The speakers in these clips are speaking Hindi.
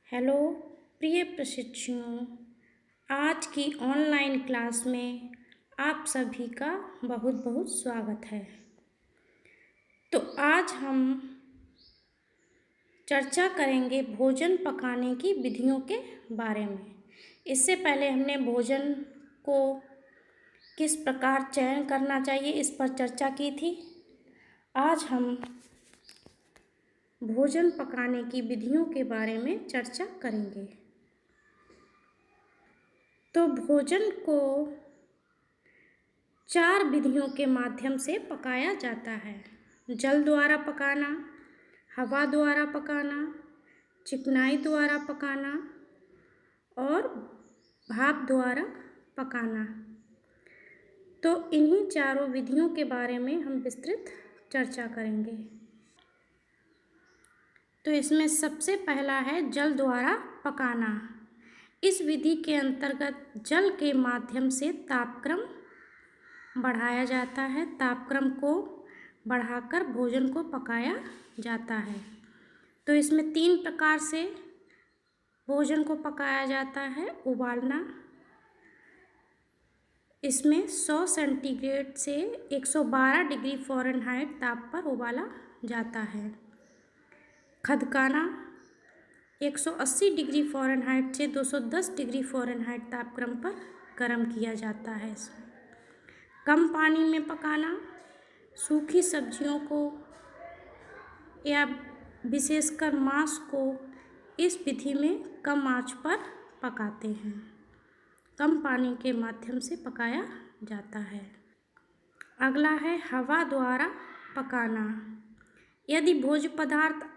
हेलो प्रिय प्रशिक्षुओं, आज की ऑनलाइन क्लास में आप सभी का बहुत बहुत स्वागत है। तो आज हम चर्चा करेंगे भोजन पकाने की विधियों के बारे में। इससे पहले हमने भोजन को किस प्रकार चयन करना चाहिए इस पर चर्चा की थी। आज हम भोजन पकाने की विधियों के बारे में चर्चा करेंगे। तो भोजन को 4 विधियों के माध्यम से पकाया जाता है। जल द्वारा पकाना, हवा द्वारा पकाना, चिकनाई द्वारा पकाना और भाप द्वारा पकाना। तो इन्हीं चारों विधियों के बारे में हम विस्तृत चर्चा करेंगे। तो इसमें सबसे पहला है जल द्वारा पकाना। इस विधि के अंतर्गत जल के माध्यम से तापक्रम बढ़ाया जाता है। तापक्रम को बढ़ाकर भोजन को पकाया जाता है। तो इसमें 3 प्रकार से भोजन को पकाया जाता है। उबालना, इसमें 100 सेंटीग्रेड से 112 डिग्री फ़ारेनहाइट ताप पर उबाला जाता है। खदकाना, 180 डिग्री फ़ारेनहाइट से 210 डिग्री फ़ारेनहाइट तापक्रम पर गर्म किया जाता है। इसमें कम पानी में पकाना, सूखी सब्जियों को या विशेषकर मांस को इस विधि में कम आंच पर पकाते हैं। कम पानी के माध्यम से पकाया जाता है। अगला है हवा द्वारा पकाना। यदि भोज्य पदार्थ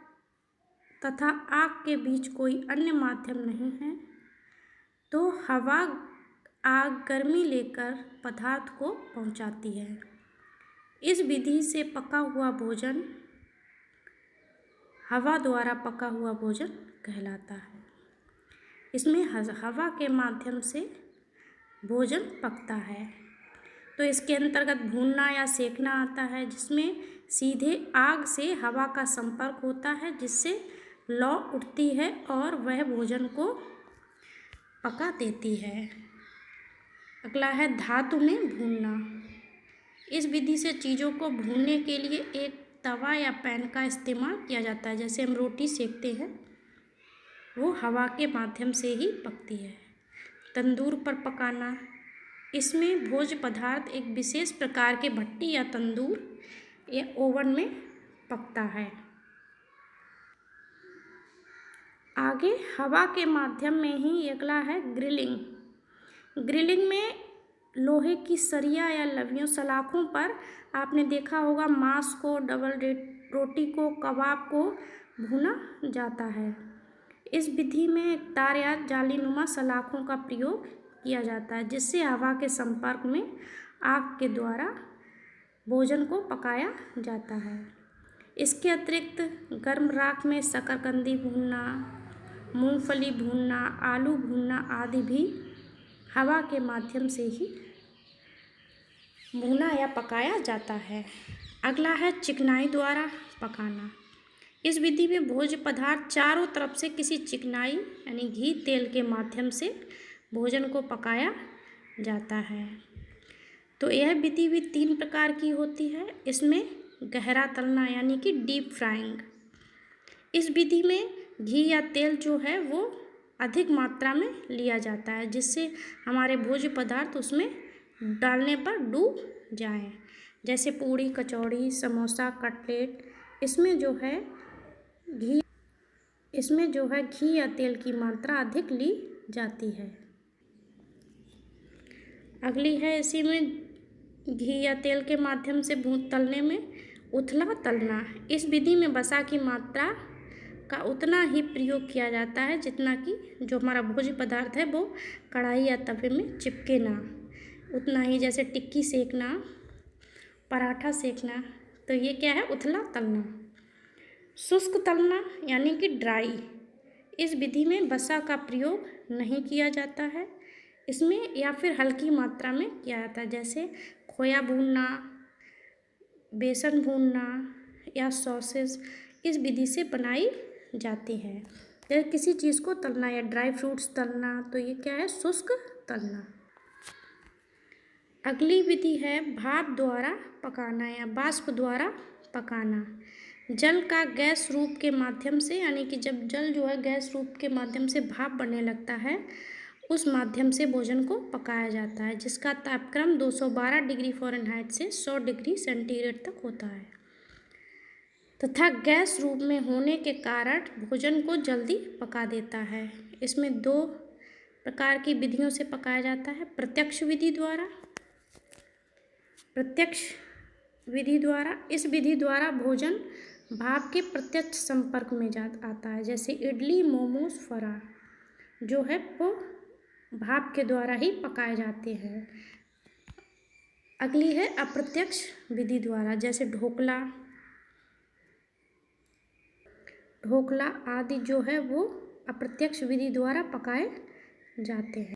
तथा आग के बीच कोई अन्य माध्यम नहीं है तो हवा आग गर्मी लेकर पदार्थ को पहुंचाती है। इस विधि से पका हुआ भोजन हवा द्वारा पका हुआ भोजन कहलाता है। इसमें हवा के माध्यम से भोजन पकता है। तो इसके अंतर्गत भूनना या सेकना आता है, जिसमें सीधे आग से हवा का संपर्क होता है, जिससे लौ उठती है और वह भोजन को पका देती है। अगला है धातु में भूनना। इस विधि से चीज़ों को भूनने के लिए एक तवा या पैन का इस्तेमाल किया जाता है। जैसे हम रोटी सेकते हैं, वो हवा के माध्यम से ही पकती है। तंदूर पर पकाना, इसमें भोज्य पदार्थ एक विशेष प्रकार के भट्टी या तंदूर या ओवन में पकता है। आगे हवा के माध्यम में ही अगला है ग्रिलिंग। ग्रिलिंग में लोहे की सरिया या लवियों सलाखों पर आपने देखा होगा मांस को, डबल रोटी को, कबाब को भुना जाता है। इस विधि में तार या जालीनुमा सलाखों का प्रयोग किया जाता है, जिससे हवा के संपर्क में आग के द्वारा भोजन को पकाया जाता है। इसके अतिरिक्त गर्म राख में शकरकंदी भूनना, मूंगफली भूनना, आलू भूनना आदि भी हवा के माध्यम से ही भुना या पकाया जाता है। अगला है चिकनाई द्वारा पकाना। इस विधि में भोज्य पदार्थ चारों तरफ से किसी चिकनाई यानी घी तेल के माध्यम से भोजन को पकाया जाता है। तो यह विधि भी 3 प्रकार की होती है। इसमें गहरा तलना यानी कि डीप फ्राइंग। इस विधि में घी या तेल जो है वो अधिक मात्रा में लिया जाता है, जिससे हमारे भोज्य पदार्थ उसमें डालने पर डूब जाएं। जैसे पूड़ी, कचौड़ी, समोसा, कटलेट, इसमें जो है घी या तेल की मात्रा अधिक ली जाती है। अगली है इसी में घी या तेल के माध्यम से तलने में उथला तलना। इस विधि में वसा की मात्रा का उतना ही प्रयोग किया जाता है जितना कि जो हमारा भोज्य पदार्थ है वो कढ़ाई या तवे में चिपके ना, उतना ही। जैसे टिक्की सेकना, पराठा सेकना, तो ये क्या है, उथला तलना। शुष्क तलना यानी कि ड्राई। इस विधि में वसा का प्रयोग नहीं किया जाता है। इसमें या फिर हल्की मात्रा में किया जाता है। जैसे खोया भूनना, बेसन भूनना या सॉसेस इस विधि से बनाई जाती है। या किसी चीज़ को तलना या ड्राई फ्रूट्स तलना, तो ये क्या है, शुष्क तलना। अगली विधि है भाप द्वारा पकाना या वाष्प द्वारा पकाना। जल का गैस रूप के माध्यम से, यानी कि जब जल जो है गैस रूप के माध्यम से भाप बनने लगता है, उस माध्यम से भोजन को पकाया जाता है, जिसका तापक्रम 212 डिग्री फ़ारेनहाइट से 100 डिग्री सेंटीग्रेड तक होता है तथा गैस रूप में होने के कारण भोजन को जल्दी पका देता है। इसमें 2 प्रकार की विधियों से पकाया जाता है। प्रत्यक्ष विधि द्वारा, इस विधि द्वारा भोजन भाप के प्रत्यक्ष संपर्क में आता है, जैसे इडली, मोमोज, फराळ जो है वो भाप के द्वारा ही पकाए जाते हैं। अगली है अप्रत्यक्ष विधि द्वारा, जैसे ढोकला आदि जो है वो अप्रत्यक्ष विधि द्वारा पकाए जाते हैं।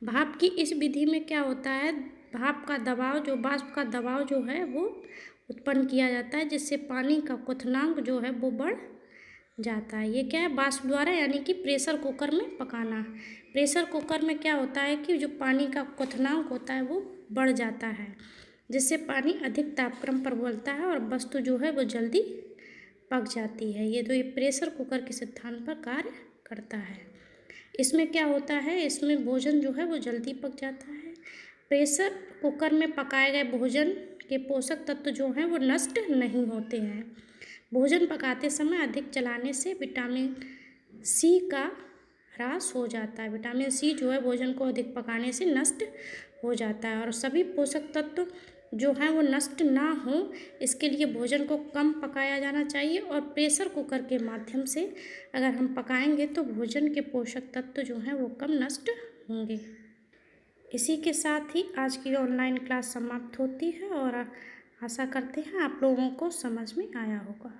भाप की इस विधि में क्या होता है, भाप का दबाव, जो वाष्प का दबाव जो है वो उत्पन्न किया जाता है, जिससे पानी का क्वथनांक जो है वो बढ़ जाता है। ये क्या है, वाष्प द्वारा, यानी कि प्रेशर कुकर में पकाना। प्रेशर कुकर में क्या होता है कि जो पानी का क्वथनांक होता है वो बढ़ जाता है, जिससे पानी अधिक तापक्रम पर उबलता है और वस्तु जो है वो जल्दी पक जाती है। ये प्रेशर कुकर के सिद्धांत पर कार्य करता है। इसमें क्या होता है, इसमें भोजन जो है वो जल्दी पक जाता है। प्रेशर कुकर में पकाए गए भोजन के पोषक तत्व जो हैं वो नष्ट नहीं होते हैं। भोजन पकाते समय अधिक चलाने से विटामिन सी का ह्रास हो जाता है। विटामिन सी जो है भोजन को अधिक पकाने से नष्ट हो जाता है, और सभी पोषक तत्व जो हैं वो नष्ट ना हो, इसके लिए भोजन को कम पकाया जाना चाहिए, और प्रेशर कुकर के माध्यम से अगर हम पकाएंगे तो भोजन के पोषक तत्व जो हैं वो कम नष्ट होंगे। इसी के साथ ही आज की ऑनलाइन क्लास समाप्त होती है, और आशा करते हैं आप लोगों को समझ में आया होगा।